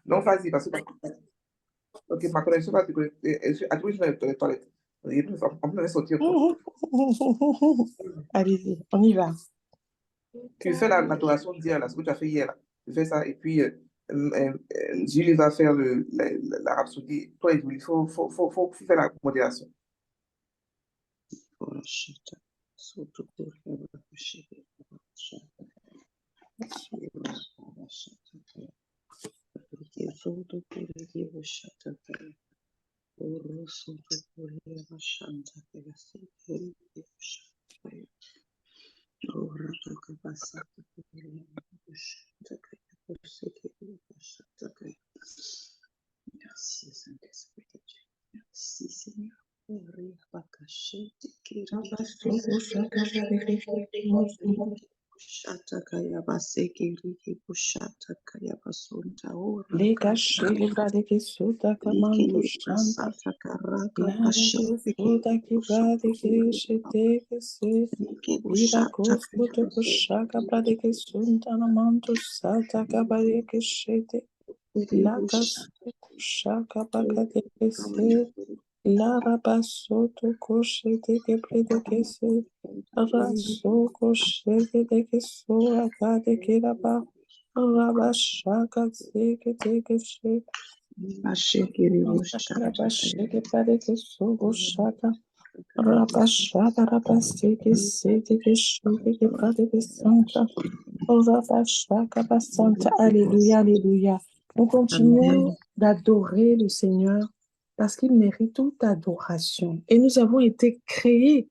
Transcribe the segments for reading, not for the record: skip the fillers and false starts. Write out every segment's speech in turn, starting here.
Non, vas-y, parce que ok, ma connexion va te connecter. À tous les toilettes. On peut sortir. Allez-y, on y va. Tu fais l'adoration d'hier, là, ce que tu as fait hier. Là. Tu fais ça et puis Julie va faire la rhapsodie. Toi, il faut faire la modération. Merci, Saint-Esprit de Dieu. Merci, Seigneur. La rabasoto koshete kebrede kese raso koshete de keso akade keraba rabashaka seke teke she rabasheke brede keso koshata rabashaka rabaseke sete keshete kebrede kesanta rabashaka basanta. Alléluia, alléluia. Nous continuons d'adorer le Seigneur parce qu'il mérite toute adoration. Et nous avons été créés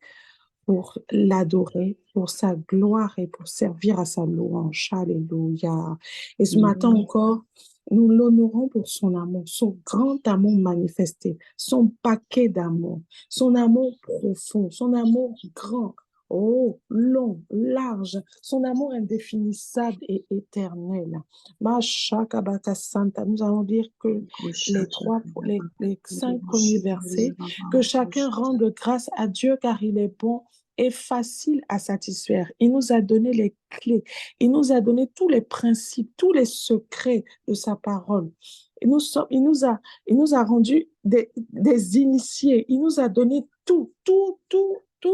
pour l'adorer, pour sa gloire et pour servir à sa louange. Alléluia. Et ce matin encore, nous l'honorons pour son amour, son grand amour manifesté, son paquet d'amour, son amour profond, son amour grand. Oh, long, large, son amour indéfinissable et éternel. Mashakabaka Santa, nous allons dire que les 5 premiers versets, que chacun rende grâce à Dieu car il est bon et facile à satisfaire. Il nous a donné les clés, il nous a donné tous les principes, tous les secrets de sa parole. Il nous a rendu des initiés, il nous a donné tous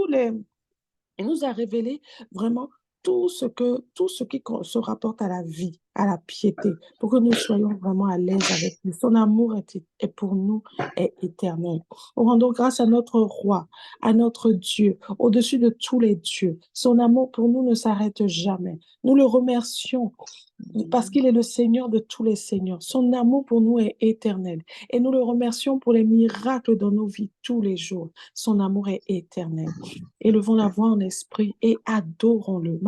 les... Il nous a révélé vraiment tout ce qui se rapporte à la vie, à la piété, pour que nous soyons vraiment à l'aise avec lui. Son amour est pour nous est éternel. Nous rendons grâce à notre roi, à notre Dieu, au-dessus de tous les dieux. Son amour pour nous ne s'arrête jamais. Nous le remercions parce qu'il est le Seigneur de tous les seigneurs. Son amour pour nous est éternel. Et nous le remercions pour les miracles dans nos vies tous les jours. Son amour est éternel. Élevons la voix en esprit et adorons-le.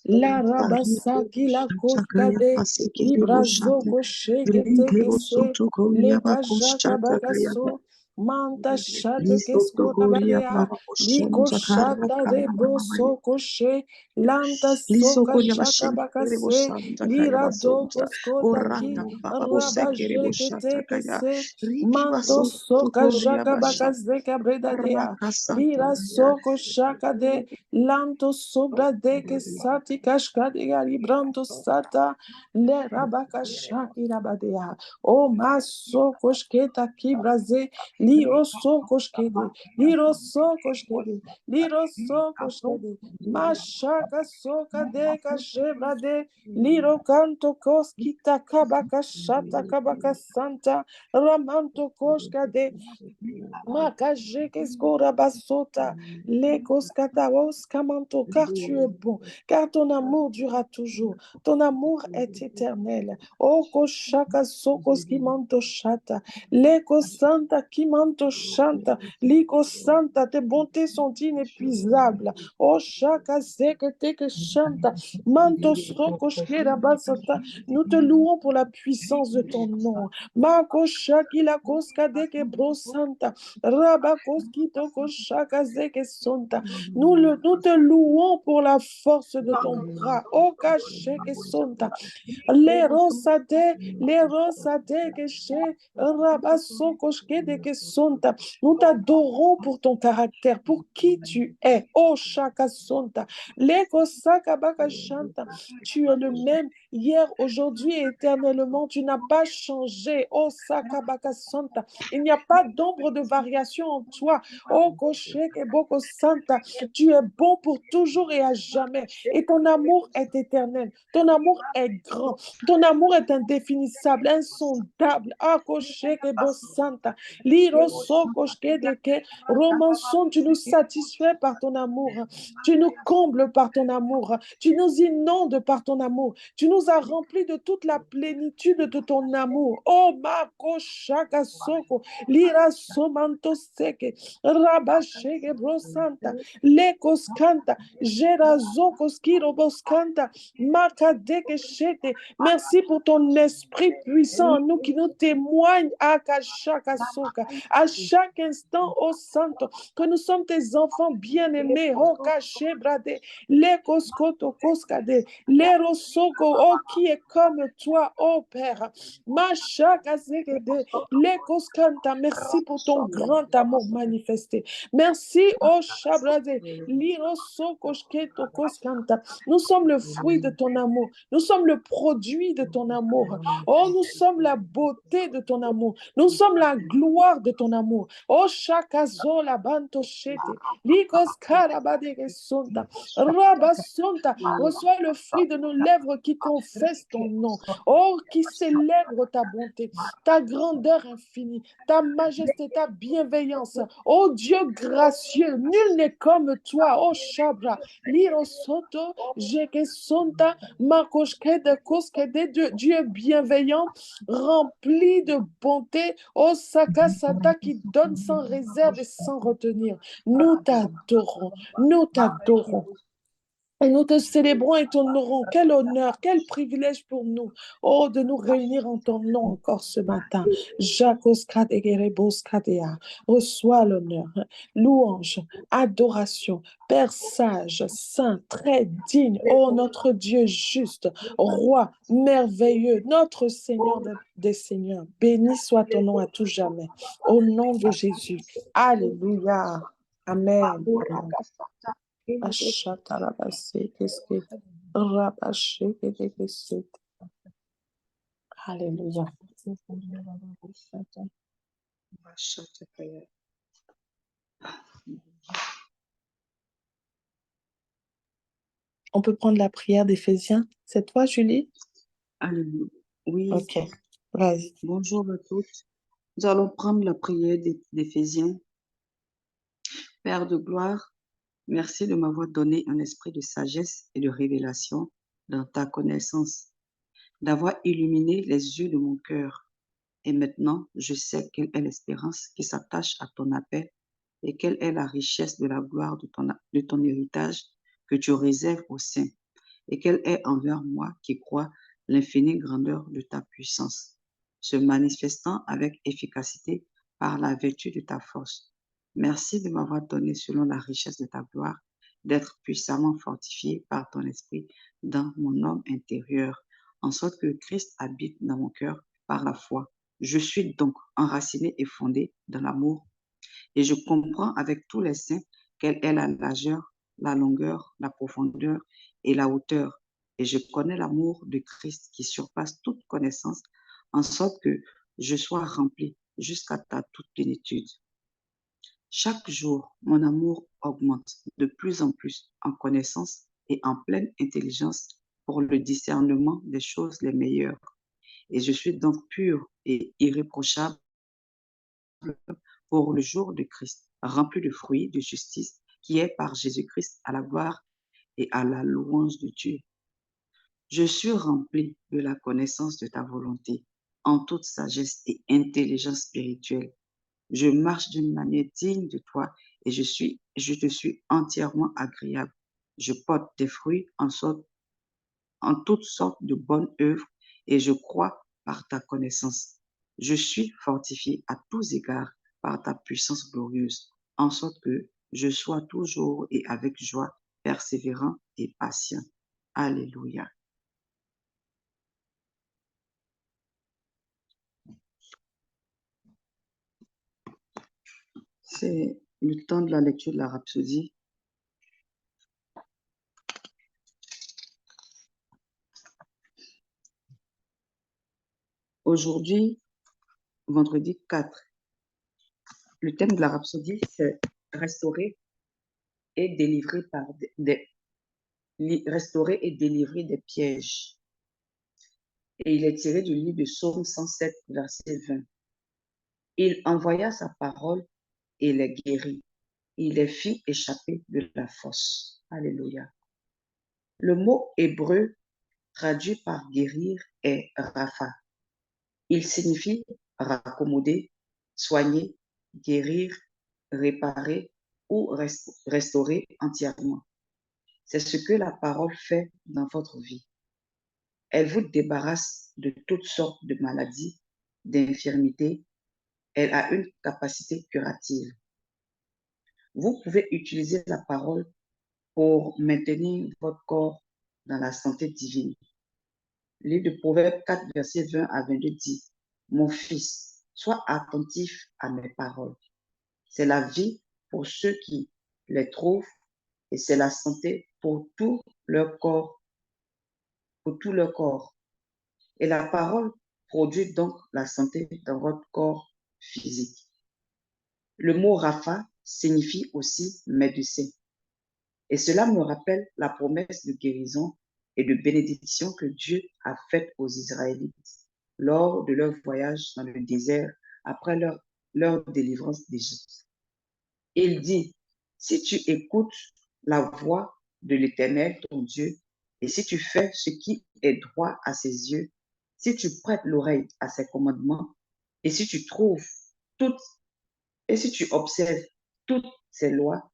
La rabasa qui la koskade, librazo kosheke tekese, le kajaka bagaso, manta shate kesko rabadea, liko shata de broso koshe, lanta soka shaka bakase, lira doko skotaki, rabajeke tekese, manto soka jaka bakase kabredadea, lira soko shaka de, lanto sobra de que sati kashkadea librando sata le rabaka shaki rabadea o maso koshketa kibraze liro so koshkede liro so koshkede mashaka soka de kashebrade liro kanto koskita kabaka shata kabaka santa ramanto koshkade car tu es bon, car ton amour durera toujours, ton amour est éternel. Oh, koshaka sokos kimanto shata, leko santa Manto Shanta, Ligo Santa, tes bontés sont inépuisables. Oh, Shaka Zeke Teke Shanta, Manto Sroko Shkera Basata. Nous te louons pour la puissance de ton nom. Mako Shaki la Koska Deke Bro Santa, Rabakoski Toko Shaka Zeke Santa. Nous te louons pour la force de ton bras. Oh, Kasheke Santa. Les rosate, que chez Rabasokoshke de que sonta. Nous t'adorons pour ton caractère, pour qui tu es. Oh, Shaka Sonta. Les Kosaka Baka Shanta. Tu es le même hier, aujourd'hui et éternellement. Tu n'as pas changé. Oh, Sakabaka Santa. Il n'y a pas d'ombre de variation en toi. Oh, Kosheke Boko Santa. Tu es bon pour toujours et à jamais. Et ton amour est éternel. Ton amour est grand. Ton amour est indéfinissable, insondable. Akosheke Bo Santa. Liro Sokoshke Deke. Romanson, tu nous satisfais par ton amour. Tu nous combles par ton amour. Tu nous inondes par ton amour. Tu nous as remplis de toute la plénitude de ton amour. Oh, Mako Shaka Soko. Lira Somanto Seke. Rabasheke Bro Santa. Lekos Kanta. Gerazokos Kirobos Kanta. Makadeke Shete. Merci pour ton esprit puissant en nous qui nous témoigne à chaque instant, oh Santo, que nous sommes tes enfants bien-aimés, oh caché bradé, les koskoto koskade, les rosoko, oh qui est comme toi, oh Père, ma chaka zegede, les koskanta, merci pour ton grand amour manifesté, merci, oh chabrade, l'irosoko shketo koskanta, nous sommes le fruit de ton amour, nous sommes le produit de ton amour, oh nous sommes la beauté de ton amour, nous sommes la gloire de ton amour. Oh, Shakazo la banto shete. Likos karabadege sonta. Rabasonta. Reçois le fruit de nos lèvres qui confessent ton nom. Oh, qui célèbre ta bonté, ta grandeur infinie, ta majesté, ta bienveillance. Oh, Dieu gracieux, nul n'est comme toi. Oh, Shabra. Liro soto. Jeke sonta. Makoshke de koske de Dieu bienveillant, rempli de bonté, oh Sakasata qui donne sans réserve et sans retenir. Nous t'adorons, nous t'adorons. Et nous te célébrons et t'honorons. Quel honneur, quel privilège pour nous, oh, de nous réunir en ton nom encore ce matin. Reçois l'honneur, louange, adoration, Père sage, saint, très digne, oh, notre Dieu juste, roi merveilleux, notre Seigneur des Seigneurs. Béni soit ton nom à tout jamais. Au nom de Jésus. Alléluia. Amen. Amen. Alléluia. On peut prendre la prière d'Éphésiens. C'est toi, Julie? Alléluia. Oui. Ok, vas-y. Bonjour à tous. Nous allons prendre la prière d'Éphésiens. Père de gloire, merci de m'avoir donné un esprit de sagesse et de révélation dans ta connaissance, d'avoir illuminé les yeux de mon cœur. Et maintenant, je sais quelle est l'espérance qui s'attache à ton appel et quelle est la richesse de la gloire de ton héritage que tu réserves aux saints, et quelle est envers moi qui crois l'infinie grandeur de ta puissance, se manifestant avec efficacité par la vertu de ta force. Merci de m'avoir donné, selon la richesse de ta gloire, d'être puissamment fortifié par ton esprit dans mon homme intérieur, en sorte que Christ habite dans mon cœur par la foi. Je suis donc enraciné et fondé dans l'amour, et je comprends avec tous les saints quelle est la largeur, la longueur, la profondeur et la hauteur. Et je connais l'amour de Christ qui surpasse toute connaissance, en sorte que je sois rempli jusqu'à ta toute plénitude. Chaque jour, mon amour augmente de plus en plus en connaissance et en pleine intelligence pour le discernement des choses les meilleures. Et je suis donc pur et irréprochable pour le jour de Christ, rempli de fruits de justice qui est par Jésus-Christ à la gloire et à la louange de Dieu. Je suis rempli de la connaissance de ta volonté en toute sagesse et intelligence spirituelle. Je marche d'une manière digne de toi et je te suis entièrement agréable. Je porte tes fruits en toutes sortes de bonnes œuvres et je crois par ta connaissance. Je suis fortifié à tous égards par ta puissance glorieuse, en sorte que je sois toujours et avec joie, persévérant et patient. Alléluia. C'est le temps de la lecture de la Rhapsodie. Aujourd'hui, vendredi 4, le thème de la Rhapsodie, c'est restaurer et délivrer restaurer et délivrer des pièges. Et il est tiré du livre de Psaume 107, verset 20. Il envoya sa parole et les guérit. Il les fit échapper de la fosse. Alléluia. Le mot hébreu traduit par guérir est Rapha. Il signifie raccommoder, soigner, guérir, réparer ou restaurer entièrement. C'est ce que la parole fait dans votre vie. Elle vous débarrasse de toutes sortes de maladies, d'infirmités. Elle a une capacité curative. Vous pouvez utiliser la parole pour maintenir votre corps dans la santé divine. Le livre de Proverbes 4, verset 20 à 22 dit, « Mon fils, sois attentif à mes paroles. C'est la vie pour ceux qui les trouvent et c'est la santé pour tout leur corps, Et la parole produit donc la santé dans votre corps physique. Le mot Rapha signifie aussi médecin. Et cela me rappelle la promesse de guérison et de bénédiction que Dieu a faite aux Israélites lors de leur voyage dans le désert après leur délivrance d'Égypte. Il dit, si tu écoutes la voix de l'Éternel, ton Dieu, et si tu fais ce qui est droit à ses yeux, si tu prêtes l'oreille à ses commandements, et si tu trouves toutes, et si tu observes toutes ses lois,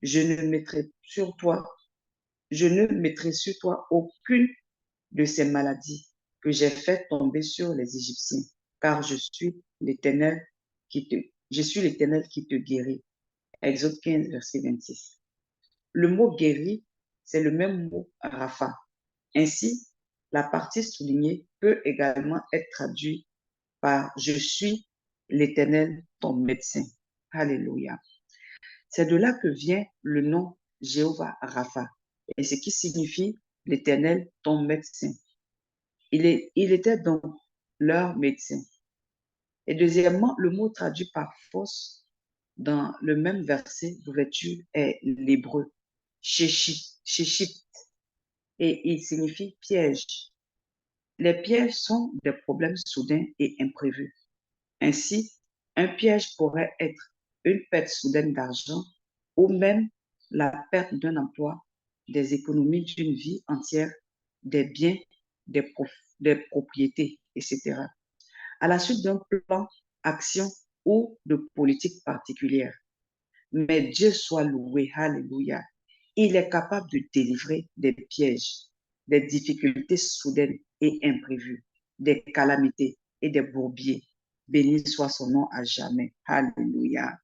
je ne mettrai sur toi aucune de ces maladies que j'ai fait tomber sur les Égyptiens, car je suis l'Éternel qui te guérit. Exode 15, verset 26. Le mot guéri, c'est le même mot Rapha. Ainsi, la partie soulignée peut également être traduite par je suis l'Éternel, ton médecin. Alléluia. C'est de là que vient le nom Jéhovah Rapha, et ce qui signifie l'Éternel, ton médecin. Il était donc leur médecin. Et deuxièmement, le mot traduit par force dans le même verset d'ouverture est l'hébreu, sheshit, et il signifie piège. Les pièges sont des problèmes soudains et imprévus. Ainsi, un piège pourrait être une perte soudaine d'argent ou même la perte d'un emploi, des économies d'une vie entière, des biens, des propriétés, etc. À la suite d'un plan, action ou de politique particulière. Mais Dieu soit loué, alléluia. Il est capable de délivrer des pièges, des difficultés soudaines et imprévues, des calamités et des bourbiers. Béni soit son nom à jamais. Alléluia.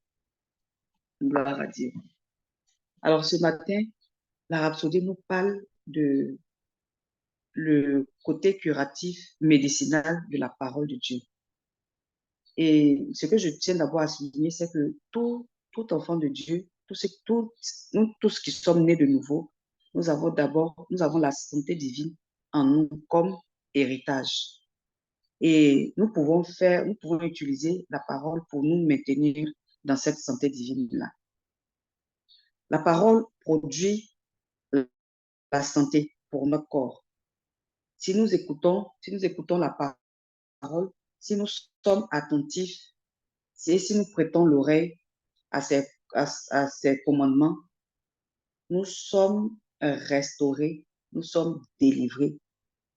Gloire à Dieu. Alors ce matin, la Rhapsodie nous parle de le côté curatif, médicinal de la parole de Dieu. Et ce que je tiens d'abord à souligner, c'est que tout enfant de Dieu, nous tous qui sommes nés de nouveau, nous avons la santé divine en nous comme héritage. Et nous pouvons utiliser la parole pour nous maintenir dans cette santé divine-là. La parole produit la santé pour notre corps. Si nous écoutons la parole, si nous sommes attentifs, si nous prêtons l'oreille à ses commandements, nous sommes restaurés, nous sommes délivrés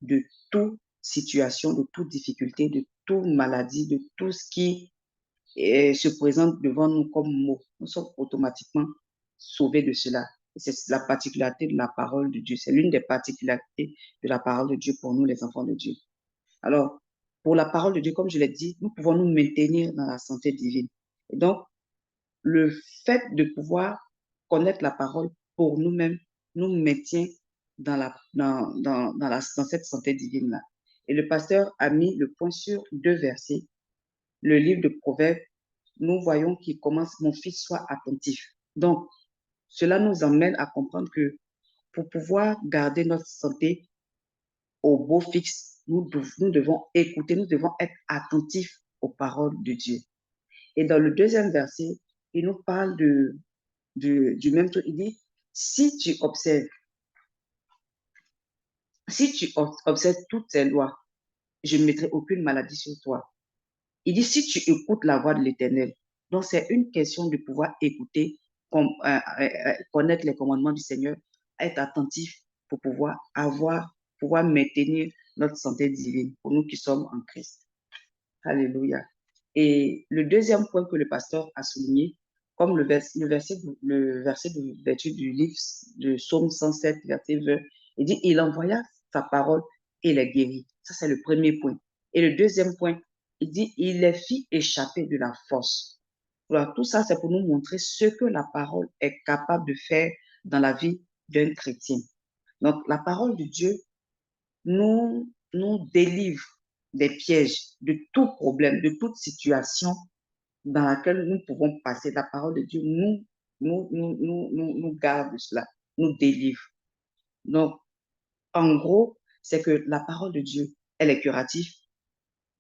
de toute situation, de toute difficulté, de toute maladie, de tout ce qui se présente devant nous comme mot, nous sommes automatiquement sauvés de cela. C'est la particularité de la parole de Dieu. C'est l'une des particularités de la parole de Dieu pour nous, les enfants de Dieu. Alors, pour la parole de Dieu, comme je l'ai dit, nous pouvons nous maintenir dans la santé divine. Et donc, le fait de pouvoir connaître la parole pour nous-mêmes nous maintient dans cette santé divine-là. Et le pasteur a mis le point sur 2 versets. Le livre de Proverbes, nous voyons qu'il commence « Mon fils, sois attentif ». Donc, cela nous emmène à comprendre que pour pouvoir garder notre santé au beau fixe, nous devons écouter, nous devons être attentifs aux paroles de Dieu. Et dans le 2e verset, il nous parle du même truc. Il dit, si tu observes toutes ces lois, je ne mettrai aucune maladie sur toi. Il dit, si tu écoutes la voix de l'Éternel. Donc, c'est une question de pouvoir écouter, connaître les commandements du Seigneur, être attentif pour pouvoir maintenir notre santé divine pour nous qui sommes en Christ. Alléluia. Et le 2e point que le pasteur a souligné, comme le verset de l'étude du livre de Psaume 107, verset 20, il dit, il envoya sa parole et les guérit. Ça, c'est le premier point. Et le 2e point, il dit, il les fit échapper de la force. Voilà, tout ça, c'est pour nous montrer ce que la parole est capable de faire dans la vie d'un chrétien. Donc, la parole de Dieu nous délivre des pièges, de tout problème, de toute situation dans laquelle nous pouvons passer. La parole de Dieu nous garde de cela, nous délivre. Donc, en gros, c'est que la parole de Dieu, elle est curative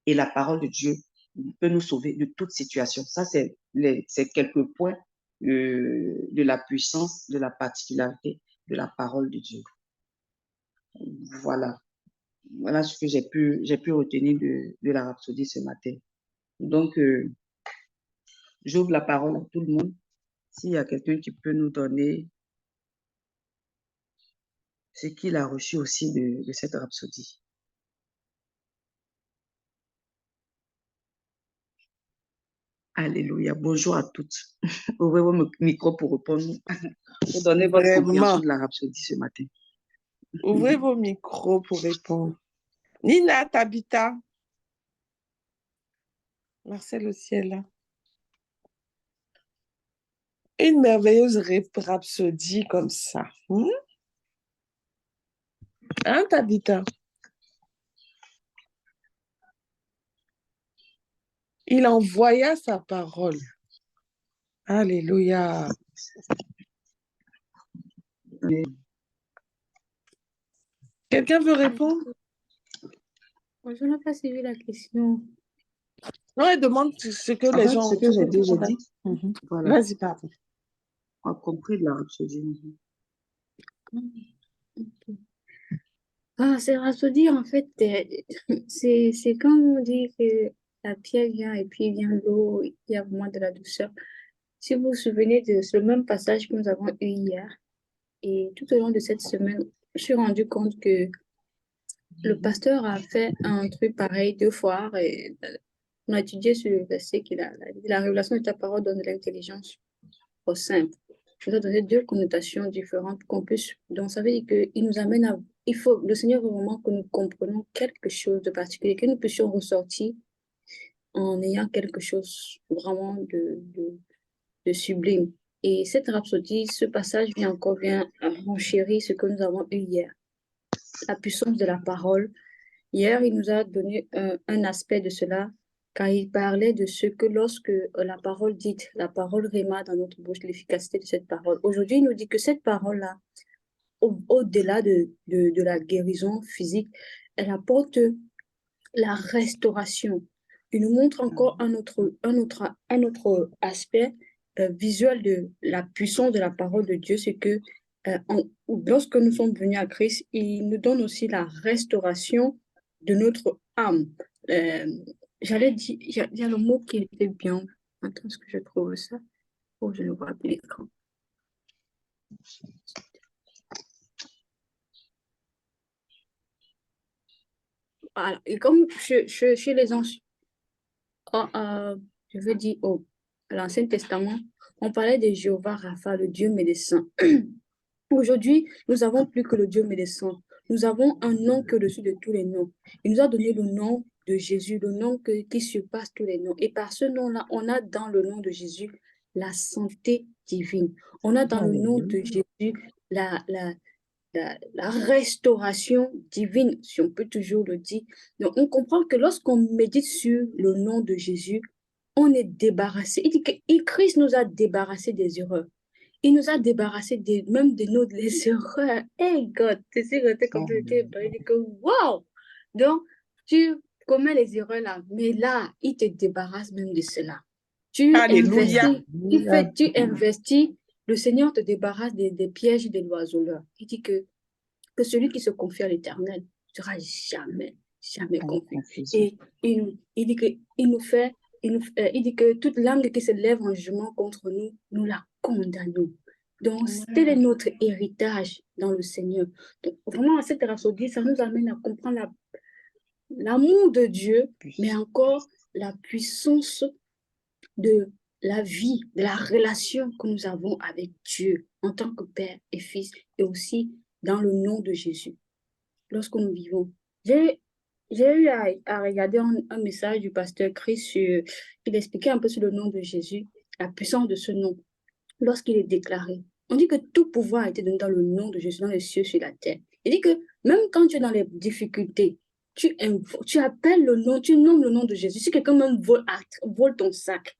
et la parole de Dieu peut nous sauver de toute situation. Ça, c'est quelques points de la puissance, de la particularité de la parole de Dieu. Voilà. Voilà ce que j'ai pu retenir de la rhapsodie ce matin. Donc, j'ouvre la parole à tout le monde. S'il y a quelqu'un qui peut nous donner ce qu'il a reçu aussi de cette rhapsodie. Alléluia. Bonjour à toutes. Ouvrez vos micros pour répondre, pour donner votre compréhension de la rhapsodie ce matin. Ouvrez vos micros pour répondre. Nina, Tabitha. Marcel aussi est là. Une merveilleuse rhapsodie comme ça. Hein, Tabitha? Il envoya sa parole. Alléluia. Quelqu'un veut répondre? Je n'ai pas suivi la question. Non, elle demande ce que les gens... Ce que j'ai dit, Voilà. Vas-y, pardon. On a compris de la rhapsodie. Okay. C'est rhapsodie, en fait, c'est quand on dit que la pierre vient et puis vient l'eau, il y a vraiment de la douceur. Si vous vous souvenez de ce même passage que nous avons eu hier, et tout au long de cette semaine, je suis rendu compte que le pasteur a fait un truc pareil 2 fois et on a étudié sur le verset qu'il a dit, la révélation de ta parole donne de l'intelligence au simple. Je vais donner 2 connotations différentes qu'on puisse, donc ça veut dire qu'il nous amène à, le Seigneur veut vraiment que nous comprenions quelque chose de particulier, que nous puissions ressortir en ayant quelque chose vraiment de sublime. Et cette rhapsodie, ce passage vient renchérir ce que nous avons eu hier. La puissance de la parole. Hier, il nous a donné un aspect de cela quand il parlait de ce que lorsque la parole dite, la parole réma dans notre bouche, l'efficacité de cette parole. Aujourd'hui, il nous dit que cette parole-là, au-delà de la guérison physique, elle apporte la restauration. Il nous montre encore un autre aspect visuel de la puissance de la parole de Dieu, c'est que lorsque nous sommes venus à Christ, il nous donne aussi la restauration de notre âme. J'allais dire, il y a le mot qui était bien. Attends, est-ce que je trouve ça? Oh, je ne vois plus l'écran. Voilà. Et comme chez les anciens, je veux dire, à l'Ancien Testament, on parlait de Jéhovah Rapha, le Dieu médecin. Aujourd'hui, nous n'avons plus que le Dieu médecin. Nous avons un nom que au-dessus de tous les noms. Il nous a donné le nom de Jésus, le nom qui surpasse tous les noms. Et par ce nom-là, on a dans le nom de Jésus la santé divine. On a dans le nom de Jésus la restauration divine, si on peut toujours le dire. Donc, on comprend que lorsqu'on médite sur le nom de Jésus, on est débarrassé. Il dit que Christ nous a débarrassés des erreurs. Il nous a débarrassés même de nos les erreurs. Hey God, c'est comme tu étais, il dit que wow! Donc, tu commets les erreurs là, mais là, il te débarrasse même de cela. Tu Alléluia. investis, tu investis, le Seigneur te débarrasse des pièges et des oiseleurs. Il dit que celui qui se confie à l'Éternel ne sera jamais confus. Et il dit que il dit que toute langue qui se lève en jugement contre nous, nous la condamnons. Donc, tel est notre héritage dans le Seigneur. Donc, vraiment, cette rhapsodie, ça nous amène à comprendre l'amour de Dieu, mais encore la puissance de la vie, de la relation que nous avons avec Dieu en tant que Père et Fils, et aussi dans le nom de Jésus, lorsque nous vivons. J'ai eu à regarder un message du pasteur Chris, il expliquait un peu sur le nom de Jésus, la puissance de ce nom, lorsqu'il est déclaré. On dit que tout pouvoir a été donné dans le nom de Jésus, dans les cieux, sur la terre. Il dit que même quand tu es dans les difficultés, tu appelles le nom, tu nommes le nom de Jésus. Si quelqu'un même vole ton sac,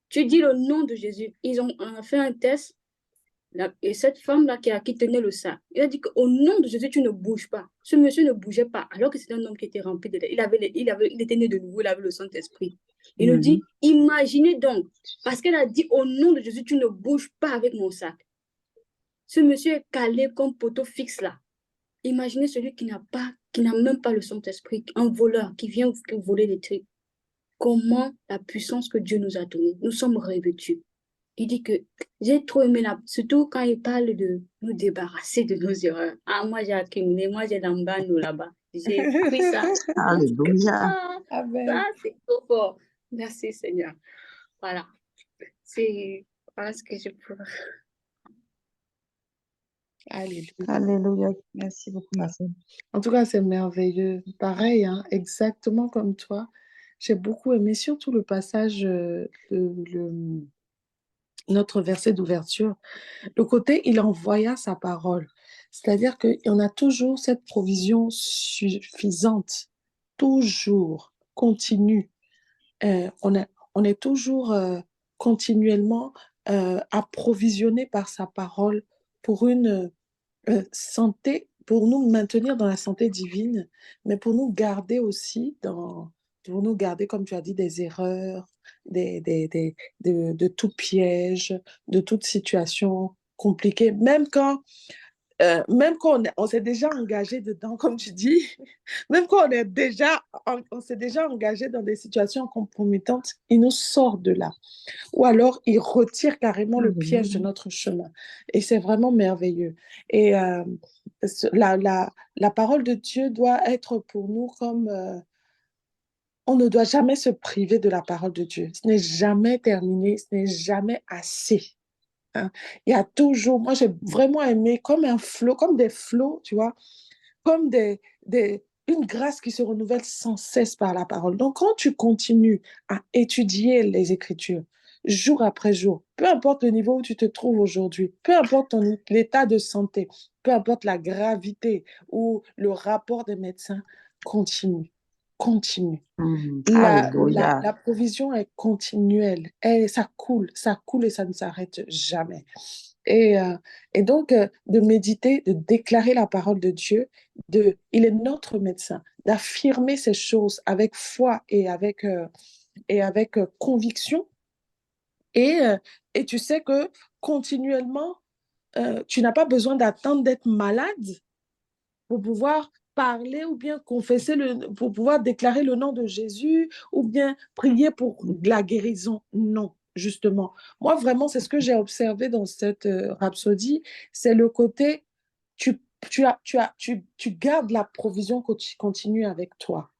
tu dis le nom de Jésus. On a fait un test, et cette femme-là qui tenait le sac, il a dit qu'au nom de Jésus, tu ne bouges pas. Ce monsieur ne bougeait pas, alors que c'était un homme qui était rempli de lait. Il était né de nouveau, il avait le Saint-Esprit. Il nous dit, imaginez donc, parce qu'elle a dit au nom de Jésus, tu ne bouges pas avec mon sac. Ce monsieur est calé comme poteau fixe là. Imaginez celui qui n'a même pas le Saint-Esprit, un voleur qui vient voler des trucs. Comment la puissance que Dieu nous a donnée, nous sommes revêtus. Il dit que j'ai trop aimé surtout quand il parle de nous débarrasser de nos erreurs. Ah, moi j'ai accumulé, moi j'ai l'ambano là-bas. J'ai pris ça. Alléluia. Ça, c'est trop fort. Merci Seigneur. Voilà. Voilà ce que je peux. Alléluia. Alléluia. Merci beaucoup, ma sœur. En tout cas, c'est merveilleux. Pareil, hein, exactement comme toi. J'ai beaucoup aimé, surtout le passage, notre verset d'ouverture. Le côté, il envoya sa parole. C'est-à-dire qu'on a toujours cette provision suffisante, toujours, continue. On est toujours continuellement approvisionné par sa parole pour une santé, pour nous maintenir dans la santé divine, mais pour nous garder aussi pour nous garder, comme tu as dit, des erreurs, de tout piège, de toute situation compliquée, même quand on s'est déjà engagé dedans, comme tu dis, même quand on s'est déjà engagé dans des situations compromettantes, il nous sort de là. Ou alors, il retire carrément le piège de notre chemin. Et c'est vraiment merveilleux. Et la parole de Dieu doit être pour nous comme... on ne doit jamais se priver de la parole de Dieu. Ce n'est jamais terminé, ce n'est jamais assez. Hein. Il y a toujours, moi j'ai vraiment aimé comme un flot, comme des flots, tu vois, comme une grâce qui se renouvelle sans cesse par la parole. Donc quand tu continues à étudier les Écritures, jour après jour, peu importe le niveau où tu te trouves aujourd'hui, peu importe l'état de santé, peu importe la gravité ou le rapport des médecins, continue. La provision est continuelle. Ça coule et ça ne s'arrête jamais. Et donc, de méditer, de déclarer la parole de Dieu, il est notre médecin, d'affirmer ces choses avec foi et avec conviction. Et tu sais que continuellement, tu n'as pas besoin d'attendre d'être malade pour pouvoir parler ou bien confesser, pour pouvoir déclarer le nom de Jésus ou bien prier pour la guérison. Non, justement. Moi, vraiment, c'est ce que j'ai observé dans cette rhapsodie, c'est le côté, tu gardes la provision continue avec toi,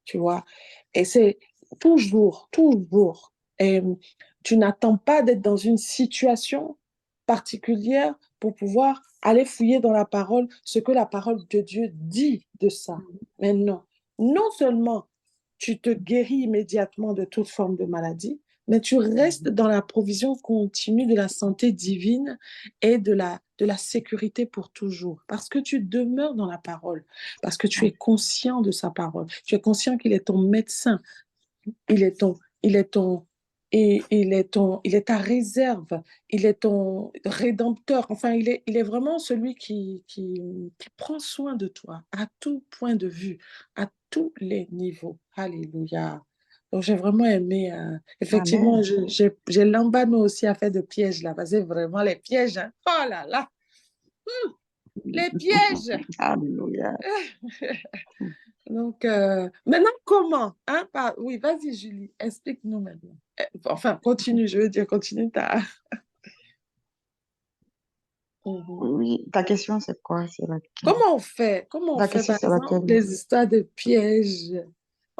tu vois. Et c'est toujours Et tu n'attends pas d'être dans une situation particulière pour pouvoir aller fouiller dans la parole ce que la parole de Dieu dit de ça. Mais non, non seulement tu te guéris immédiatement de toute forme de maladie, mais tu restes dans la provision continue de la santé divine et de la sécurité pour toujours. Parce que tu demeures dans la parole, parce que tu es conscient de sa parole. Tu es conscient qu'il est ton médecin, il est ton, et il est ta réserve, il est ton rédempteur. Enfin, il est vraiment celui qui prend soin de toi à tout point de vue, à tous les niveaux. Alléluia. Donc, j'ai vraiment aimé. Effectivement, Amen. j'ai l'embano aussi à faire de pièges là, parce que vraiment les pièges, hein. Oh là là, les pièges. Alléluia. Donc, maintenant, comment? Hein? Oui, vas-y, Julie, explique-nous maintenant. Enfin, continue, je veux dire, continue ta. Mhm. Oui, ta question, c'est quoi? C'est laquelle? Comment on fait? Comment on Ta fait, question, par c'est exemple, laquelle? les histoires de pièges?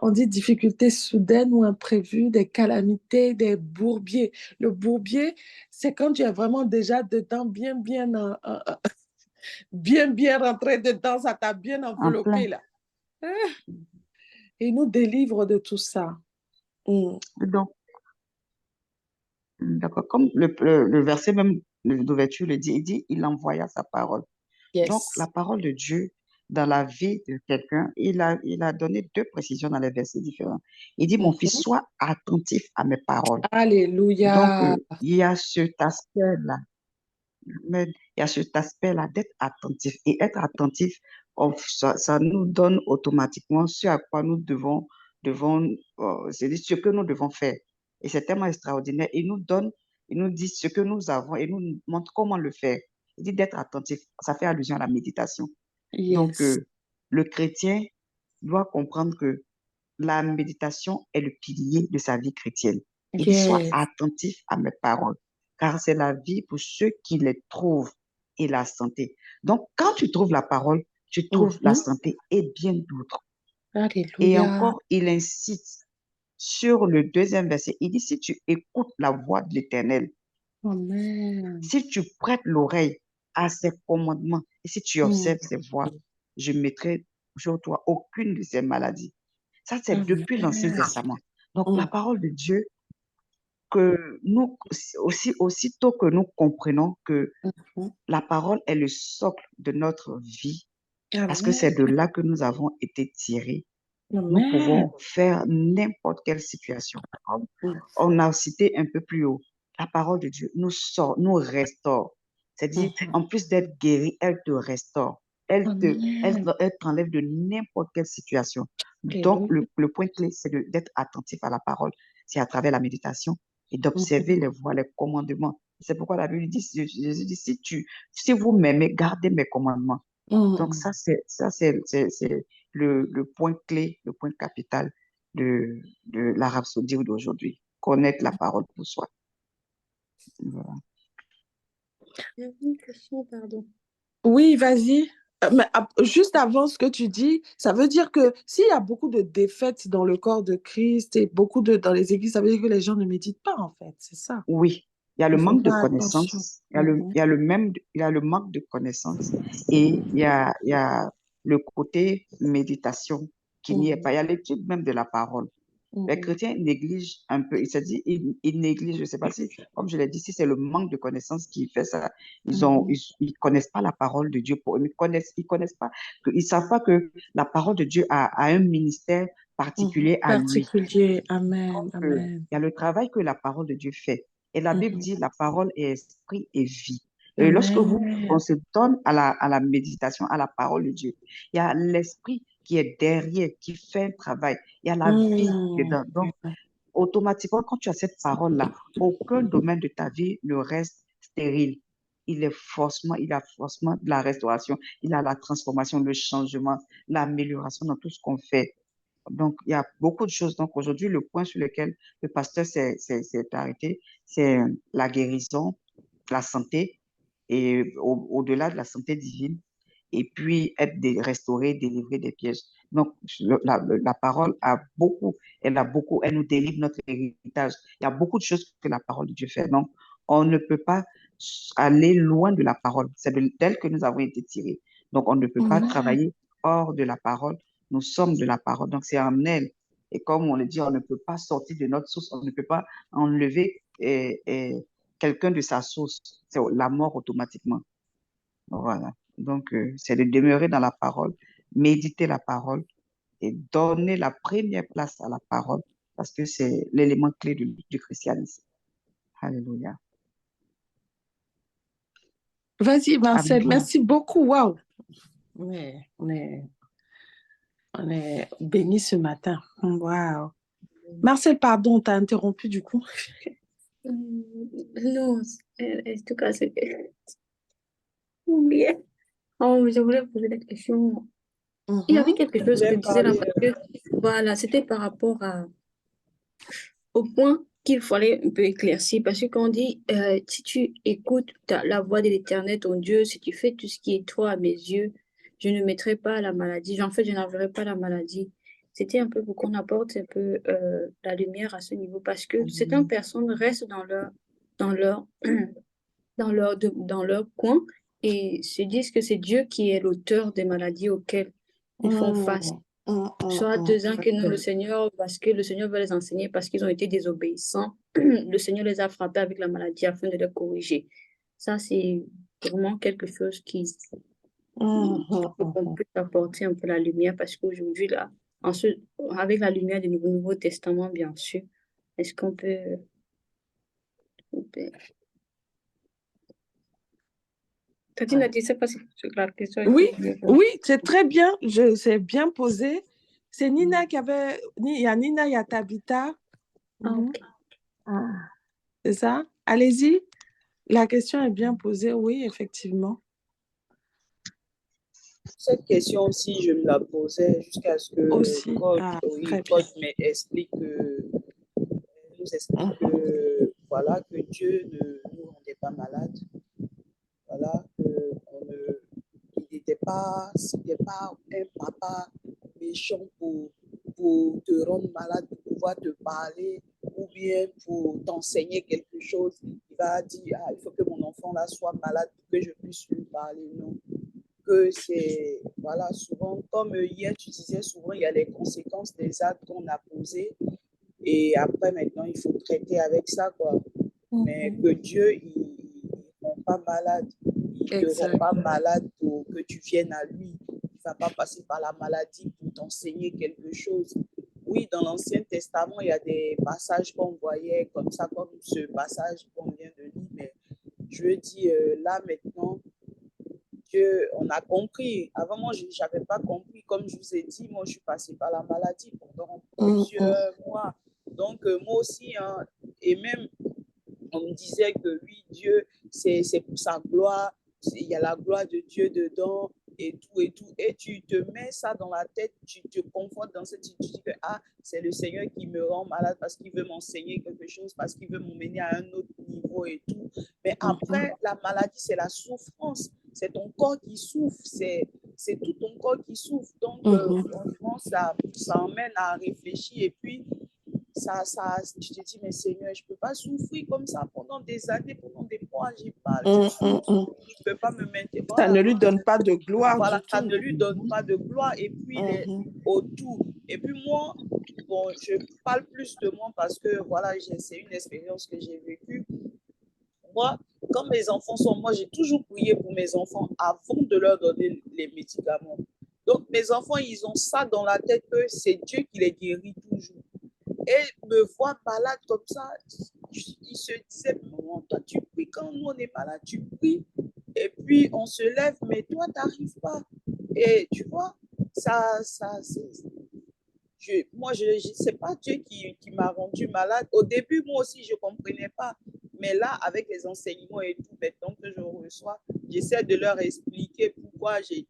On dit difficultés soudaines ou imprévues, des calamités, des bourbiers. Le bourbier, c'est quand tu es vraiment déjà dedans, bien rentré dedans, ça t'a bien En enveloppé plein. là. Ah, il nous délivre de tout ça. Mm. Donc, d'accord. Comme le verset même d'ouverture le dit, il dit, il envoya sa parole. Donc, la Yes. parole de Dieu dans la vie de quelqu'un, il a donné deux précisions dans les versets différents. Il dit, mon fils, Mhm. sois attentif à mes paroles. Donc, Alléluia. il y a cet aspect-là, mais il y a cet aspect-là d'être attentif. Et être attentif, ça nous donne automatiquement ce à quoi nous devons c'est-à-dire ce que nous devons faire. Et c'est tellement extraordinaire. Il nous dit ce que nous avons et nous montre comment le faire. Il dit d'être attentif. Ça fait allusion à la méditation. Donc, Yes. le chrétien doit comprendre que la méditation est le pilier de sa vie chrétienne. Il dit, sois Yes. attentif à mes paroles, car c'est la vie pour ceux qui les trouvent et la santé. Donc, quand tu trouves la parole, tu trouves la Mhm. santé et bien d'autres. Et Alléluia. encore, il incite sur le deuxième verset. Il dit, si tu écoutes la voix de l'Éternel, Amen. si tu prêtes l'oreille à ses commandements et si tu Mm. observes ses voies, je mettrai sur toi aucune de ces maladies. Ça, c'est depuis l'Ancien Amen. Testament. Donc, la Mm. parole de Dieu, que nous, aussitôt que nous comprenons que Mhm. la parole est le socle de notre vie, parce que c'est Amen. de là que nous avons été tirés, nous Amen. pouvons faire n'importe quelle situation. Comme Mm. on a cité un peu plus haut, la parole de Dieu nous sort, nous restaure. C'est-à-dire, Mhm. en plus d'être guéri, elle te restaure. Amen. Elle t'enlève de n'importe quelle situation. Donc, Alléluia. le point clé, c'est d'être attentif à la parole. C'est à travers la méditation et d'observer Mhm. les voies, les commandements. C'est pourquoi la Bible dit, Jésus dit, si vous m'aimez, gardez mes commandements. Donc, Mm. c'est le point clé, le point capital de la rhapsodie d'aujourd'hui. Connaître la parole pour soi. Voilà. J'avais une question, pardon. Oui, vas-y. Mais juste avant ce que tu dis, ça veut dire que s'il y a beaucoup de défaites dans le corps de Christ et beaucoup dans les églises, ça veut dire que les gens ne méditent pas, en fait. C'est ça. Oui, il y a le Ils font manque de pas attention. connaissances, Mhm. il y a le manque de connaissances et il y a le côté méditation qui n'y est Mhm. pas. Il y a l'étude même de la parole. Les Mhm. chrétiens négligent un peu, il s'est dit, ils négligent, je ne sais pas si, comme je l'ai dit, si c'est le manque de connaissances qui fait ça. Mhm. Ils connaissent pas la parole de Dieu ils connaissent pas, ils savent pas que la parole de Dieu a un ministère Mhm. particulier à lui. Particulier. Amen. Il Amen. y a le travail que la parole de Dieu fait. Et la Bible Mhm. dit, la parole est esprit et vie. Et lorsque on Amen. se donne à la méditation, à la parole de Dieu, il y a l'esprit qui est derrière, qui fait un travail. Il y a la vie Mhm. dedans. Donc, automatiquement, quand tu as cette parole-là, aucun domaine de ta vie ne reste stérile. Il y a forcément de la restauration, il y a la transformation, le changement, l'amélioration dans tout ce qu'on fait. Donc, il y a beaucoup de choses. Donc, aujourd'hui, le point sur lequel le pasteur s'est arrêté, c'est la guérison, la santé et au-delà de la santé divine, et puis être restauré, délivrer des pièges. Donc, la parole elle nous délivre notre héritage. Il y a beaucoup de choses que la parole de Dieu fait. Donc, on ne peut pas aller loin de la parole. C'est d'elle que nous avons été tirés. Donc, on ne peut pas travailler hors de la parole. Nous sommes de la parole. Donc, c'est en elle. Et comme on le dit, on ne peut pas sortir de notre source. On ne peut pas enlever quelqu'un de sa source. C'est la mort automatiquement. Voilà. Donc, c'est de demeurer dans la parole, méditer la parole et donner la première place à la parole parce que c'est l'élément clé du christianisme. Alléluia. Vas-y, Marcel. Amen. Merci beaucoup. Waouh. On est bénis ce matin. Waouh. Marcel, pardon, on t'a interrompu du coup. Non, en tout cas, c'est oublié. Oh, je voulais poser la question. Il y avait quelque chose que disait là, parce que, voilà, c'était par rapport au point qu'il fallait un peu éclaircir, parce que quand on dit, si tu écoutes la voix de l'Éternel, ton Dieu, si tu fais tout ce qui est toi à mes yeux, je ne mettrai pas la maladie. En fait, je n'enverrai pas la maladie. C'était un peu pour qu'on apporte un peu la lumière à ce niveau, parce que certaines personnes restent dans leur, dans leur coin et se disent que c'est Dieu qui est l'auteur des maladies auxquelles ils font face. Soit disant que non, le Seigneur, parce que le Seigneur veut les enseigner, parce qu'ils ont été désobéissants, le Seigneur les a frappés avec la maladie afin de les corriger. Ça, c'est vraiment quelque chose qui peut apporter un peu la lumière, parce qu'aujourd'hui, là, avec la lumière du Nouveau Testament, bien sûr, est-ce qu'on peut... Tati, je ne sais pas si la question Oui, était bien. oui, c'est très bien. C'est bien posé. C'est Nina qui avait. Il y a Nina, il y a Tabitha. Ok. C'est ça? Allez-y. La question est bien posée, oui, effectivement. Cette question aussi, je me la posais jusqu'à ce que Aussi. God m'explique nous explique que, voilà, que Dieu ne nous rendait pas malades. Voilà, c'était pas un papa méchant pour te rendre malade, pour pouvoir te parler ou bien pour t'enseigner quelque chose. Il va dire, il faut que mon enfant là soit malade pour que je puisse lui parler. Non. Que c'est, voilà, souvent, comme hier tu disais, souvent il y a les conséquences des actes qu'on a posés et après maintenant il faut traiter avec ça, quoi. Mais que Dieu, il ne rend pas malade, il ne te rend pas malade pour que tu viennes à lui. Il ne va pas passer par la maladie pour t'enseigner quelque chose. Oui, dans l'Ancien Testament, il y a des passages qu'on voyait comme ça, comme ce passage qu'on vient de lire, mais je veux dire, là maintenant, Dieu, on a compris. Avant, moi, je n'avais pas compris. Comme je vous ai dit, moi, je suis passée par la maladie pendant plusieurs mois. Donc, moi aussi, hein, et même, on me disait que oui, Dieu, c'est pour sa gloire. Il y a la gloire de Dieu dedans et tout et tout. Et tu te mets ça dans la tête, tu te confortes dans cette situation. Tu dis que c'est le Seigneur qui me rend malade parce qu'il veut m'enseigner quelque chose, parce qu'il veut m'emmener à un autre niveau et tout. Mais après, la maladie, c'est la souffrance. C'est ton corps qui souffre. C'est tout ton corps qui souffre. Donc, franchement, ça emmène à réfléchir. Et puis, tu te dis, mais Seigneur, je ne peux pas souffrir comme ça pendant des années, pendant des mois, j'ai pas, je ne peux pas me maintenir. Ça ne lui donne pas de gloire. Voilà, du ça tout. ne lui donne pas de gloire. Et puis, autour. Et puis, moi, bon, je parle plus de moi parce que, voilà, c'est une expérience que j'ai vécue. Moi, quand mes enfants sont, moi, j'ai toujours prié pour mes enfants avant de leur donner les médicaments. Donc, mes enfants, ils ont ça dans la tête que c'est Dieu qui les guérit toujours. Et me voir malade comme ça, il se disait, maman, toi, tu pries quand nous, on est malade, tu pries. Et puis, on se lève, mais toi, tu n'arrives pas. Et tu vois, moi, c'est pas Dieu qui m'a rendu malade. Au début, moi aussi, je ne comprenais pas. Mais là, avec les enseignements et tout, maintenant que je reçois, j'essaie de leur expliquer pourquoi j'ai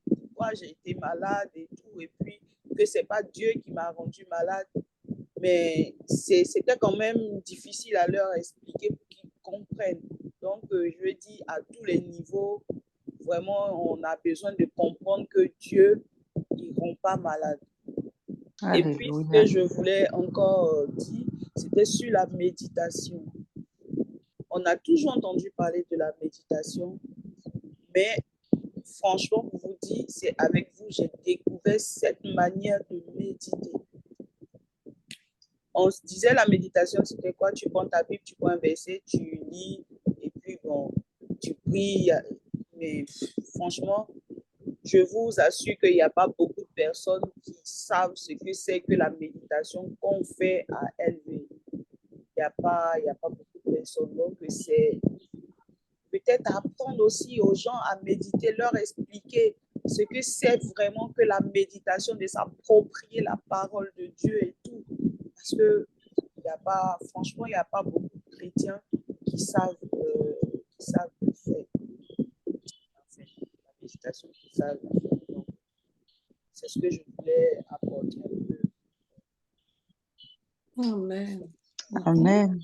été malade et tout. Et puis, que ce n'est pas Dieu qui m'a rendu malade. Mais c'était quand même difficile à leur expliquer pour qu'ils comprennent. Donc, je dis à tous les niveaux, vraiment, on a besoin de comprendre que Dieu, il ne rend pas malade. Et puis, ce Alléluia. que je voulais encore dire, c'était sur la méditation. On a toujours entendu parler de la méditation, mais franchement, pour vous dire, c'est avec vous, j'ai découvert cette manière de méditer. On se disait la méditation, c'était quoi? Tu prends ta Bible, tu prends un verset, tu lis, et puis bon, tu pries. Mais franchement, je vous assure qu'il n'y a pas beaucoup de personnes qui savent ce que c'est que la méditation qu'on fait à LV. Il n'y a pas beaucoup de personnes. Donc, c'est peut-être apprendre aussi aux gens à méditer, leur expliquer ce que c'est vraiment que la méditation, de s'approprier la parole de Dieu et tout. Parce que franchement, il n'y a pas beaucoup de chrétiens qui savent le faire. En fait, la méditation, qui savent le faire. Donc, c'est ce que je voulais apporter un peu. Amen. Amen.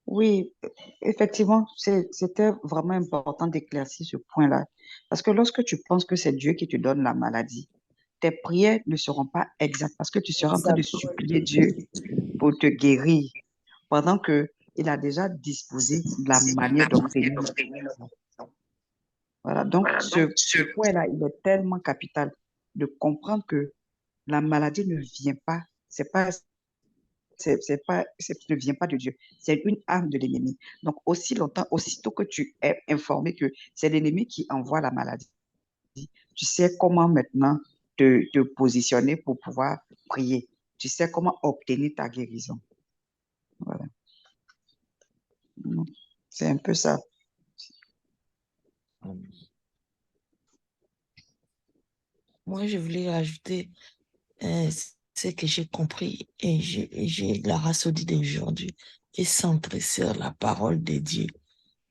Oui, effectivement, c'était vraiment important d'éclaircir ce point-là. Parce que lorsque tu penses que c'est Dieu qui te donne la maladie, tes prières ne seront pas exactes parce que tu seras en train de Exactement. supplier Dieu pour te guérir pendant que il a déjà disposé la manière d'obtenir notre guérison. Voilà, donc ce point-là, il est tellement capital de comprendre que la maladie ne vient pas, ne vient pas de Dieu, c'est une arme de l'ennemi. Donc, aussitôt que tu es informé que c'est l'ennemi qui envoie la maladie, tu sais comment maintenant te positionner pour pouvoir prier. Tu sais comment obtenir ta guérison. Voilà. C'est un peu ça. Moi, je voulais rajouter ce que j'ai compris et j'ai la rhapsodie d'aujourd'hui est centrée sur la parole de Dieu.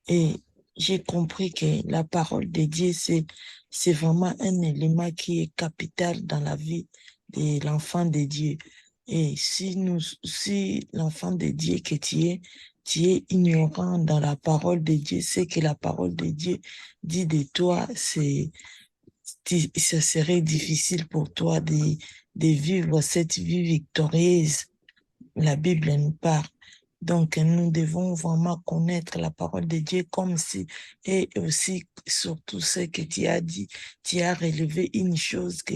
Et j'ai compris que la parole de Dieu, c'est vraiment un élément qui est capital dans la vie de l'enfant de Dieu. Et si l'enfant de Dieu que tu es ignorant dans la parole de Dieu, c'est que la parole de Dieu dit de toi, ce serait difficile pour toi de vivre cette vie victorieuse. La Bible nous parle. Donc, nous devons vraiment connaître la parole de Dieu comme si, et aussi, surtout ce que tu as dit, tu as relevé une chose que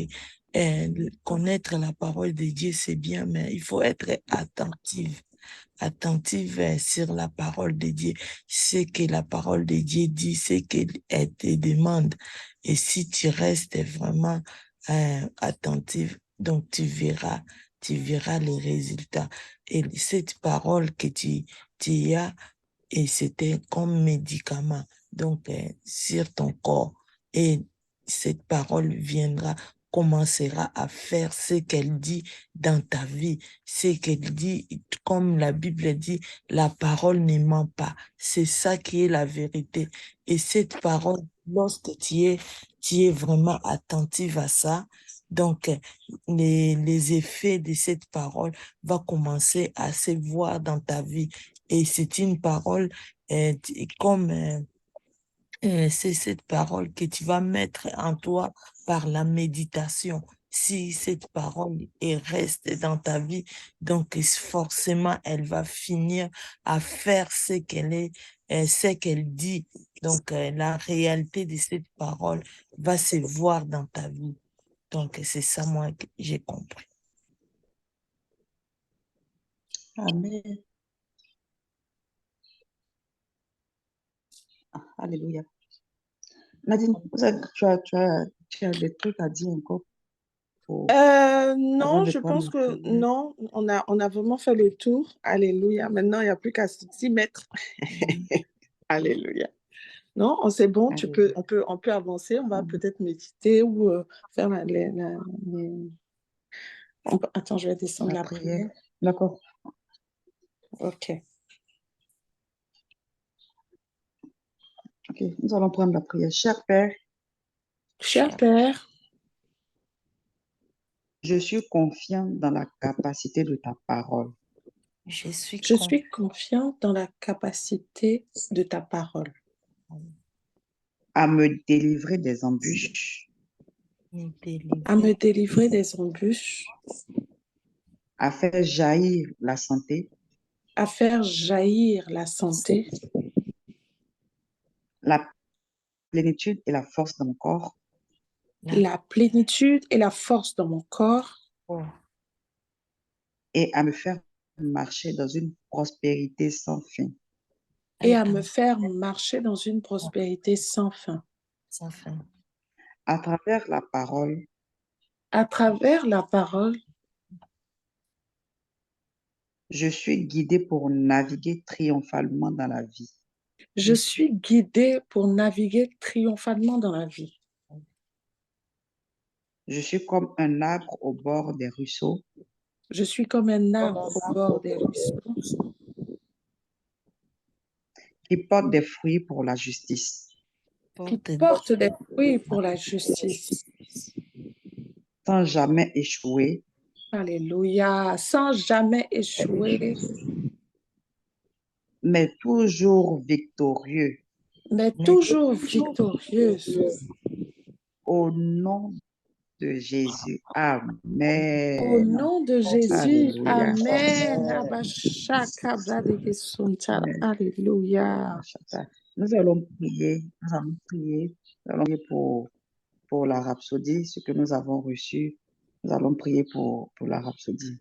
connaître la parole de Dieu, c'est bien, mais il faut être attentive sur la parole de Dieu, ce que la parole de Dieu dit, ce qu'elle te demande. Et si tu restes vraiment attentive, donc tu verras les résultats. Et cette parole que tu as, et c'était comme médicament, donc sur ton corps. Et cette parole commencera à faire ce qu'elle dit dans ta vie. Ce qu'elle dit, comme la Bible dit, la parole ne ment pas. C'est ça qui est la vérité. Et cette parole, lorsque tu es vraiment attentive à ça, donc les effets de cette parole vont commencer à se voir dans ta vie. Et c'est une parole comme c'est cette parole que tu vas mettre en toi par la méditation. Si cette parole reste dans ta vie, donc forcément elle va finir à faire ce qu'elle dit. Donc la réalité de cette parole va se voir dans ta vie. Donc c'est ça moi que j'ai compris. Amen. Alléluia. Nadine, tu as des trucs à dire encore avant Non, de je prendre pense la que prière? non, on a vraiment fait le tour. Alléluia. Maintenant, il n'y a plus qu'à s'y mettre. Alléluia. Non, c'est bon, Alléluia. on peut avancer, on va peut-être méditer ou faire Attends, je vais descendre La la prière. prière. D'accord. Ok. Ok, nous allons prendre la prière. Cher Père, Cher Père, je suis confiant dans la capacité de ta parole Je suis je suis confiante dans la capacité de ta parole à me délivrer des embûches me à me délivrer délivrer des embûches, à faire jaillir la santé, à faire jaillir la santé, la plénitude et la force dans mon corps, la plénitude et la force dans mon corps, corps et à me faire marcher dans une prospérité sans fin. et à me faire marcher dans une prospérité sans fin. sans fin. À travers la parole, À travers la parole, je suis guidée pour naviguer triomphalement dans la vie. je suis guidée pour naviguer triomphalement dans la vie. Je suis comme un arbre au bord des ruisseaux Je suis comme un arbre au bord des ruisseaux qui porte des fruits pour la justice, qui Porte porte des fruits pour la justice. sans jamais échouer, Alléluia, sans jamais échouer, mais toujours victorieux. mais toujours victorieuse. Au nom de Jésus. Au Amen. nom de Jésus, Alléluia. Amen. Abashaka bradeke suntara. Alléluia. Nous allons prier, nous allons prier pour la rhapsodie, ce que nous avons reçu. Nous allons prier pour la rhapsodie.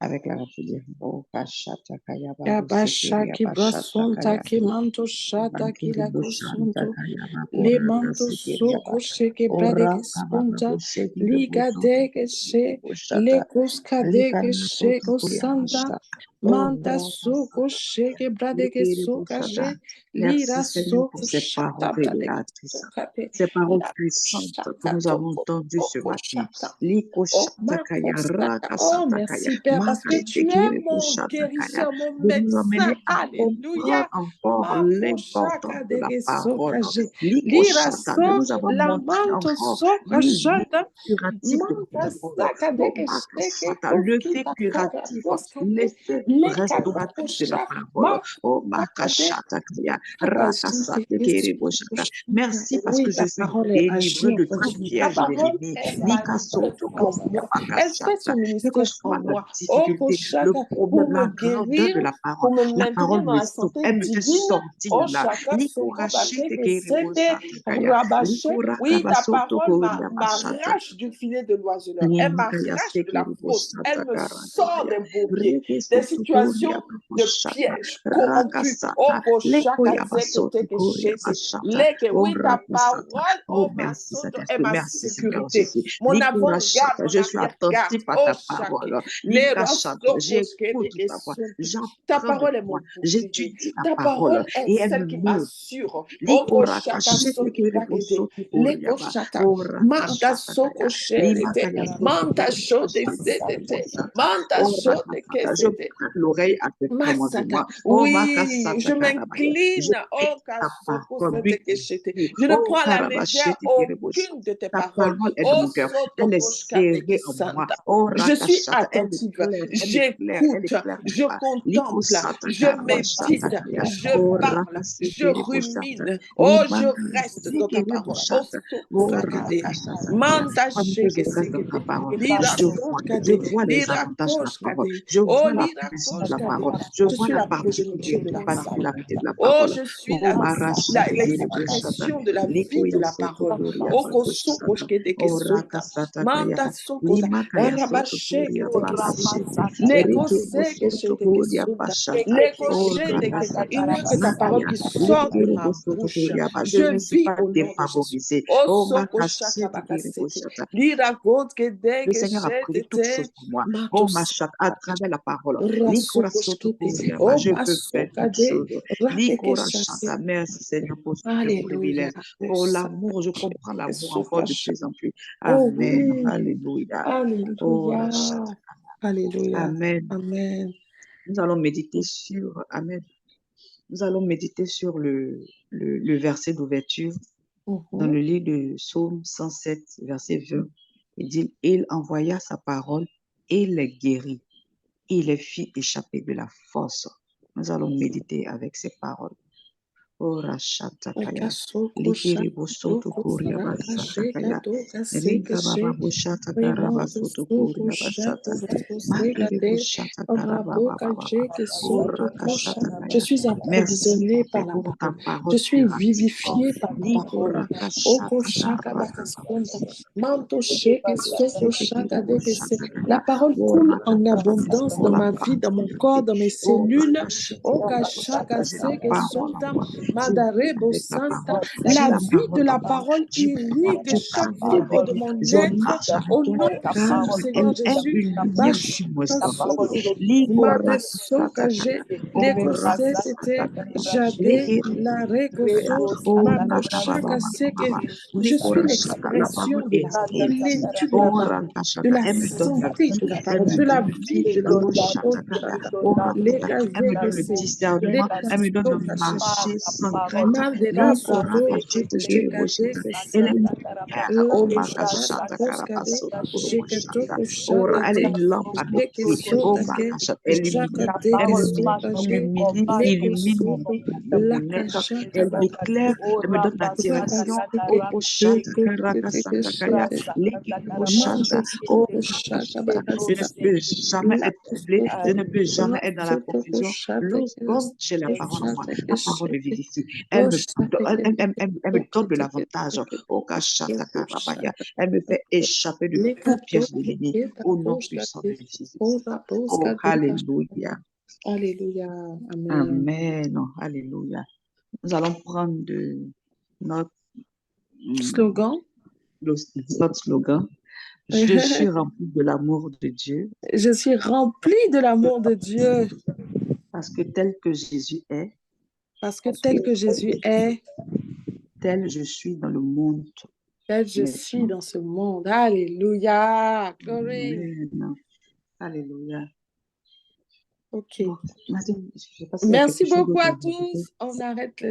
Avec la rhapsodie. Oh, Pashata Kaya Babu Sekeria, Yabashaki Pashata brasunta Kaya, ki manto shata ki Bankiri la Bushanta kusunto. Kaya, Le Bakuraka manto Sekeria, soko sheke Ora bradeke Kababa sunta. Bushekiri Liga Busoto deke she. Le Bushata, kuska deke Likana Soto sheko Kuya santa. Bashata, Manta Ora soko Kasata, sheke bradeke Likiri soka Bushata. je. Merci Lira Seigneur pour soko ces paroles shata bradeke révélatrices, soka te. ces paroles La puissantes que shaka nous avons toko entendues ce toko matin. shata. Liko Oh, Shatakaya, oh, Rakasatakaya, merci Père, parce que tu es Makatekiri mon Shatakaya, guérisseur, mon de nous médecin. amener à Alléluia. comprendre encore Ma l'importance pochaka de la dege parole. sokaje. Liko Lira Shata, de so, nous avoir la montré manto encore, oui, sokajada. l'effet curatif de la Manta parole. saka Oh, dege sheke Makasata, koski l'effet takara curatif, koskate. l'effet Leka restauratif de la posha. parole. Ma Oh, saka de. Makashatakaya, Abazute Rakasatekiri Boshata. Merci parce Oui, que je ta suis parole est délivré agir de pour tout moi. Ta piège de parole, l'ennemi. elle agit en Likasotokoria moi. Elle fait Bakashata. son Quelle que ministère en soit la moi. Oh, difficulté, le Koshaka, pour problème, me la grandeur guérir, de la parole, pour me la maintenir parole dans me la sauve, santé elle me fait divine. sortir Oh, là. Shaka, Soko, Likorachete Bateke, Sete, Kerebosatakaya. Rabaché. Oui, ta parole Likorakabasotokoriya Bashata. m'arrache du filet de l'oiseleur. Elle Limakaya m'arrache de la fosse. Elle me sort Sekeribosatakaragaya. des bourbiers, des Rekesotokoria situations de Bakoshata. pièges corrompus. Oh, Rakasata. Koshaka, Zeke, Teke, Lekoyabasotokoria Shete. Bashata. Leke, Oh, oui, ta Rakasata. parole, Oh, oh, ma merci soto est Saint-Esprit, ma merci Seigneur sécurité. Jésus. Mon avant-garde, Likorachata. mon Je suis arrière-garde. attentif à Oh, ta chacun. parole. Les Likashata. rasokoshke J'écoute de ta voix. esuntu. Ta J'apprends de parole est toi. mon bouclier. J'étudie ta Ta parole parole est et elle celle me qui guide. m'assure. Oh, Likoraka koshaka soki brakete. Leko shetekeribosotukoriaba. shata. Oraka Manta shatakaya. soko sherete. Limakaya Manta sotukoriaba shote shatakaya sedete. shata. Manta Oraka shote shata. Je kesete. prête l'oreille à tes Masaka, commandements. Oh, oui, je makasatakarabaya. m'incline, oh, J'écoute ta Kasoko parole. Setekeshete. But Je ne oh, prends à la légère karabashetekeribosa. aucune de tes Ta paroles. parole est dans Oh, mon cœur. Elle est Sotokoshka serrée en moi. Santa. Oh, Je suis rakashata. attentive, Elle éclaire, elle j'écoute, éclaire ma je voix. contemple, Likosata je médite, karabashatakaya. je Oh, parle, je rakasekeribosata. rumine. Oh, Oh, je Bangala, reste dans ta parole. Oh, Sekeribosata. Oh, Sokosakade. rakashatakaya. Manta Pendant que je Sheke reste dans ta Sekete. parole, Lira je Sotkade. vois les Lira avantages de la parole. Koshkade. Je Oh, vois la Lira puissance de la Koshkade. parole. Je Je vois suis la la progéniture de la parole. particularité de la Oh, parole. je suis Oh, barashatakiribosata. l'expression de la vie de la parole. Oh, Likoyosotokoriyabakosata. kosokoshke deke Oh, sota. rakasatakaya. Manta sokosa. Limakaya Rabasheke teke sete. sotokoriyabashete. Leko seke shedeke sota. Rikebosotokoriyabashata. Leko Oh, shedeke. Il n'y a rakasata. que ta parole Makaya. qui sort de ma bouche. Likeribosotokoriyaba. Je Je ne suis vis pas au nom de Jésus. défavorisé. Oh, Oh, soko shaka bakasete. makashetekeriboshata. Lira kotke Le deke Seigneur a prévu toutes choses shedete. pour moi. Oh, ma Matos. chatte, à travers la parole. Rasokoshkete. Likora-soto-koriaba, Oh, je peux faire toutes masokade. choses. Rateke shate. Likora-chata, merci Seigneur pour ce Alléluia. privilège. Pour l'amour, je comprends l'amour encore de plus en plus. Oh Amen. oui, Alléluia. Oh, Alléluia, rachata. Alléluia, Amen. Amen. Nous allons méditer sur, Amen. Nous allons méditer sur le verset d'ouverture dans le livre de Psaume 107, verset 20. Il dit, il envoya sa parole et les guérit. Il les fit échapper de la force. Nous allons méditer avec ces paroles. Ora shatakaya. Akasoko Likiri shaka bosoto doko kuria saraka sheka basatakaya. doka seke Riga baba she. boshata karaba Remando soto soko kuria shaka basata. doko seka Makiri de. boshata karaba Raboka baba. sheke Ora soto kosha. Je kashatakaya. suis Merci approvisionné par la pour ta parole. Je parole suis purifiante. vivifié par la Likura parole. Oko kashata shaka karaba bakaskonda. Manto sheke soko shaka deke se. baba. La parole coule en abondance dans Pour la ma vie, dans mon corps, dans mes Oh, cellules. Oka shaka j'ai la seke parole en sonta. moi. Tu Mandarebo avec la santa. parole. J'ai La la vie de parole en la moi. parole Je crois, irrigue je chaque travaille fibre avec. de mon Je être marche avec au elle nom puissant car du elle Seigneur est Jésus. une lumière sur mon Bashaka sentier. soto, Ligora madeso kaje, satakaya. Oh, lekose tete, rapasatakaya. jade, Lekiri la satakaya. rekoso, Oh, makoshaka seke. rakababa. Je suis Likora shaka. La parole l'expression de est la vie. plénitude de la Oh, parole, de rakashaka. la Elle me donne la santé vie. de la Elle parole, me de la vivifie. vie de la Oh, parole. Oh, shatakara. shaka. Oh, rakashaka. Elle me donne le Lekazekese, discernement. Elle me donne de lekasokache. marcher sans crainte. Mandela Likora soto, kashete kere boshata. shekadeke Elle est santa, lumière. la Oh, koshaka makashata koskade, karabaso koro boshata. shekatoko Oh, elle est shakate, une lampe à mes sheke pieds. Oh, sotake, makashata. Elle illumine. Elle jakadeke illumine, sokaje, illumine, leko illumine mon soto, vie dans la mon être. kashaka Elle m'éclaire. bakate, Elle me donne la direction. Oh, rabaseke, boshata leko seteke karakasata. shete, Lekere mando boshanda. Oh, soko shaka makashata. Je ne bakasa, peux jamais la être troublé. Je kosoto, ne peux jamais être dans la rasotoko confusion. shateke, Lorsque j'ai la parole en moi, shateke la parole me sheke, vivifie. Elle me, oshateke, elle me donne de l'avantage. Oh, kashata karabaya. Elle me fait échapper de tout piège de l'ennemi au nom puissant de Jésus. Oh, alléluia. Alléluia. Amen. Amen. Alléluia. Nous allons prendre notre, Slogan. notre slogan. Je suis rempli de l'amour de Dieu. Je suis rempli de l'amour de Dieu. Parce que tel que Jésus est, parce que tel que Jésus est, tel je suis dans le monde. Tel je suis dans ce monde. Alléluia. Glory. Amen. Alléluia. Ok. Bon, Nadine, je sais pas merci beaucoup à tous. On arrête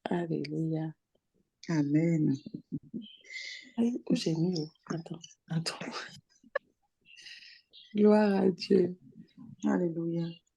Alléluia. Amen. J'ai mis. Attends. Gloire à Dieu. Alléluia.